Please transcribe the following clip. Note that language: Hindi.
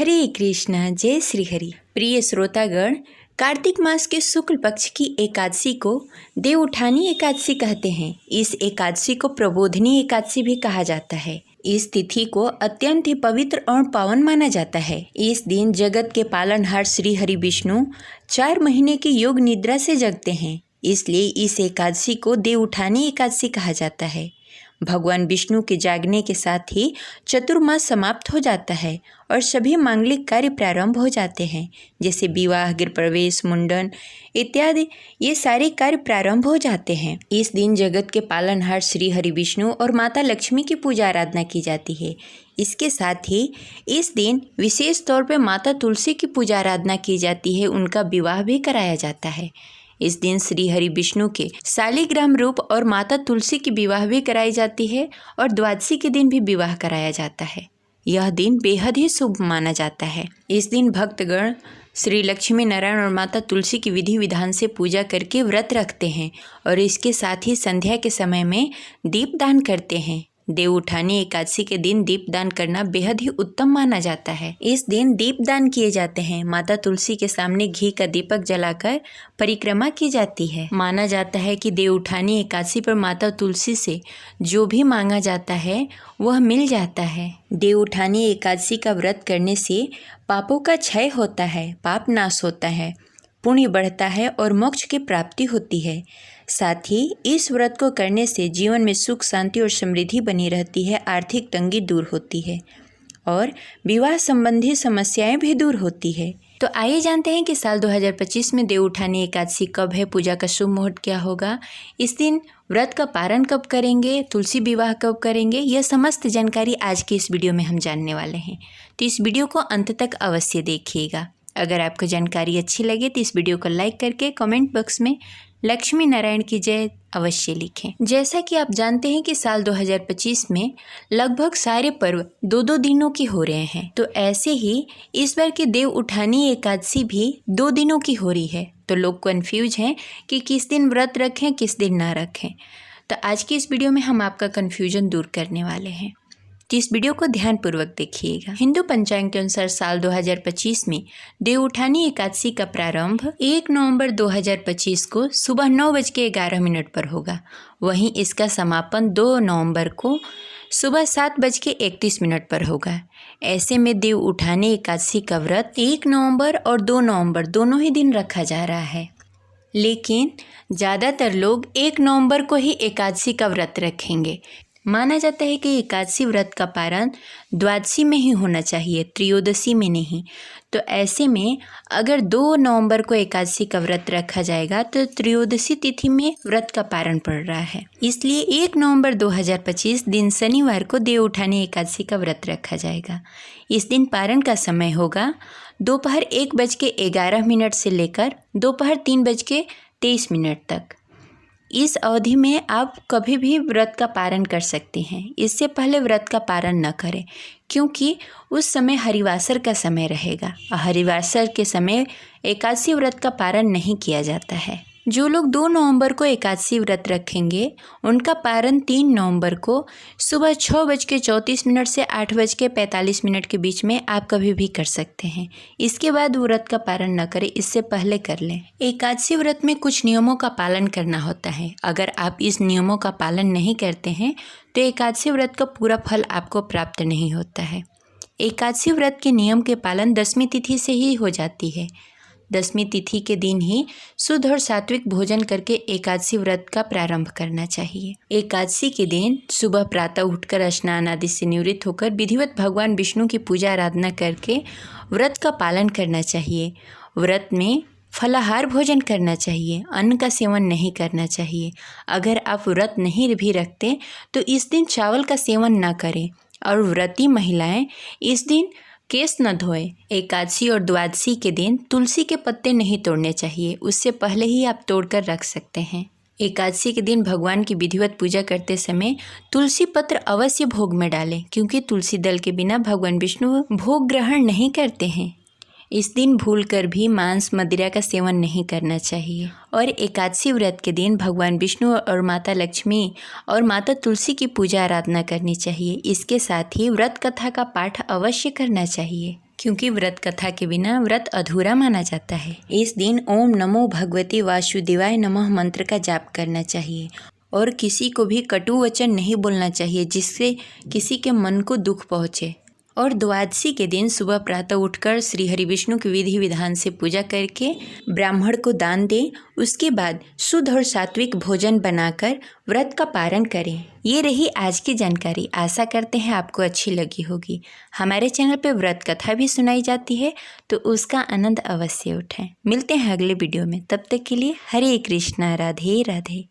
हरे कृष्णा, जय श्री हरि। प्रिय श्रोतागण, कार्तिक मास के शुक्ल पक्ष की एकादशी को देवउठानी एकादशी कहते हैं। इस एकादशी को प्रबोधिनी एकादशी भी कहा जाता है। इस तिथि को अत्यंत ही पवित्र और पावन माना जाता है। इस दिन जगत के पालनहार श्री हरि विष्णु 4 महीने की योग निद्रा से जगते हैं, इसलिए इस एकादशी को देवउठानी एकादशी कहा जाता है। भगवान विष्णु के जागने के साथ ही चतुर्मास समाप्त हो जाता है और सभी मांगलिक कार्य प्रारंभ हो जाते हैं, जैसे विवाह, गृह प्रवेश, मुंडन इत्यादि। ये सारे कार्य प्रारंभ हो जाते हैं। इस दिन जगत के पालनहार श्री हरि विष्णु और माता लक्ष्मी की पूजा आराधना की जाती है। इसके साथ ही इस दिन विशेष तौर पर माता तुलसी की पूजा आराधना की जाती है। उनका विवाह भी कराया जाता है। इस दिन श्री हरि विष्णु के शालिग्राम रूप और माता तुलसी की विवाह भी कराई जाती है और द्वादशी के दिन भी विवाह कराया जाता है। यह दिन बेहद ही शुभ माना जाता है। इस दिन भक्तगण श्री लक्ष्मी नारायण और माता तुलसी की विधि विधान से पूजा करके व्रत रखते हैं और इसके साथ ही संध्या के समय में दीपदान करते हैं। देवउठानी एकादशी के दिन दीपदान करना बेहद ही उत्तम माना जाता है। इस दिन दीपदान किए जाते हैं। माता तुलसी के सामने घी का दीपक जलाकर परिक्रमा की जाती है। माना जाता है कि देवउठानी एकादशी पर माता तुलसी से जो भी मांगा जाता है वह मिल जाता है। देवउठानी एकादशी का व्रत करने से पापों का क्षय होता है, पाप नाश होता है, पुण्य बढ़ता है और मोक्ष की प्राप्ति होती है। साथ ही इस व्रत को करने से जीवन में सुख, शांति और समृद्धि बनी रहती है, आर्थिक तंगी दूर होती है और विवाह संबंधी समस्याएं भी दूर होती है। तो आइए जानते हैं कि साल 2025 में देवउठानी एकादशी कब है, पूजा का शुभ मुहूर्त क्या होगा, इस दिन व्रत का पारण कब करेंगे, तुलसी विवाह कब करेंगे। यह समस्त जानकारी आज की इस वीडियो में हम जानने वाले हैं। तो इस वीडियो को अंत तक अवश्य देखिएगा। अगर आपको जानकारी अच्छी लगे तो इस वीडियो को लाइक करके कमेंट बॉक्स में लक्ष्मी नारायण की जय अवश्य लिखें। जैसा कि आप जानते हैं कि साल 2025 में लगभग सारे पर्व 2-2 दिनों की हो रहे हैं, तो ऐसे ही इस बार की देवउठानी एकादशी भी 2 दिनों की हो रही है। तो लोग कन्फ्यूज हैं कि किस दिन व्रत रखें, किस दिन ना रखें। तो आज की इस वीडियो में हम आपका कन्फ्यूजन दूर करने वाले हैं, तो इस वीडियो को ध्यानपूर्वक देखिएगा। हिंदू पंचांग के अनुसार साल 2025 में देवउठानी एकादशी का प्रारंभ 1 नवंबर 2025 को सुबह 9:11 पर होगा। वहीं इसका समापन 2 नवंबर को सुबह 7:31 पर होगा। ऐसे में देवउठानी एकादशी का व्रत 1 नवंबर और 2 नवंबर दोनों ही दिन रखा जा रहा है, लेकिन ज़्यादातर लोग 1 नवंबर को ही एकादशी का व्रत रखेंगे। माना जाता है कि एकादशी व्रत का पारण द्वादशी में ही होना चाहिए, त्रयोदशी में नहीं। तो ऐसे में अगर 2 नवंबर को एकादशी का व्रत रखा जाएगा तो त्रयोदशी तिथि में व्रत का पारण पड़ रहा है। इसलिए 1 नवंबर 2025 दिन शनिवार को देवउठानी एकादशी का व्रत रखा जाएगा। इस दिन पारण का समय होगा दोपहर 1:11 से लेकर दोपहर 3:23 तक। इस अवधि में आप कभी भी व्रत का पारण कर सकते हैं। इससे पहले व्रत का पारण न करें, क्योंकि उस समय हरिवासर का समय रहेगा। हरिवासर के समय एकादशी व्रत का पारण नहीं किया जाता है। जो लोग 2 नवंबर को एकादशी व्रत रखेंगे उनका पारण 3 नवंबर को सुबह 6:34 से 8:45 के बीच में आप कभी भी कर सकते हैं। इसके बाद व्रत का पारण न करें, इससे पहले कर लें। एकादशी व्रत में कुछ नियमों का पालन करना होता है। अगर आप इस नियमों का पालन नहीं करते हैं तो एकादशी व्रत का पूरा फल आपको प्राप्त नहीं होता है। एकादशी व्रत के नियम के पालन 10वीं तिथि से ही हो जाती है। 10वीं तिथि के दिन ही शुद्ध और सात्विक भोजन करके एकादशी व्रत का प्रारंभ करना चाहिए। एकादशी के दिन सुबह प्रातः उठकर स्नान आदि से निवृत्त होकर विधिवत भगवान विष्णु की पूजा आराधना करके व्रत का पालन करना चाहिए। व्रत में फलाहार भोजन करना चाहिए, अन्न का सेवन नहीं करना चाहिए। अगर आप व्रत नहीं भी रखते तो इस दिन चावल का सेवन न करें और व्रती महिलाएं इस दिन केस न धोएं। एकादशी और द्वादशी के दिन तुलसी के पत्ते नहीं तोड़ने चाहिए, उससे पहले ही आप तोड़कर रख सकते हैं। एकादशी के दिन भगवान की विधिवत पूजा करते समय तुलसी पत्र अवश्य भोग में डालें, क्योंकि तुलसी दल के बिना भगवान विष्णु भोग ग्रहण नहीं करते हैं। इस दिन भूलकर भी मांस मदिरा का सेवन नहीं करना चाहिए। और एकादशी व्रत के दिन भगवान विष्णु और माता लक्ष्मी और माता तुलसी की पूजा आराधना करनी चाहिए। इसके साथ ही व्रत कथा का पाठ अवश्य करना चाहिए। क्योंकि व्रत कथा के बिना व्रत अधूरा माना जाता है। इस दिन ओम नमो भगवते वासुदेवाय नमः मंत्र का जाप करना चाहिए और किसी को भी कटु वचन नहीं बोलना चाहिए जिससे किसी के मन को दुख पहुँचे। और द्वादशी के दिन सुबह प्रातः उठकर श्री हरि विष्णु की विधि विधान से पूजा करके ब्राह्मण को दान दें। उसके बाद शुद्ध और सात्विक भोजन बनाकर व्रत का पारण करें। ये रही आज की जानकारी। आशा करते हैं आपको अच्छी लगी होगी। हमारे चैनल पे व्रत कथा भी सुनाई जाती है तो उसका आनंद अवश्य उठाएं। मिलते हैं अगले वीडियो में, तब तक के लिए हरे कृष्णा, राधे राधे।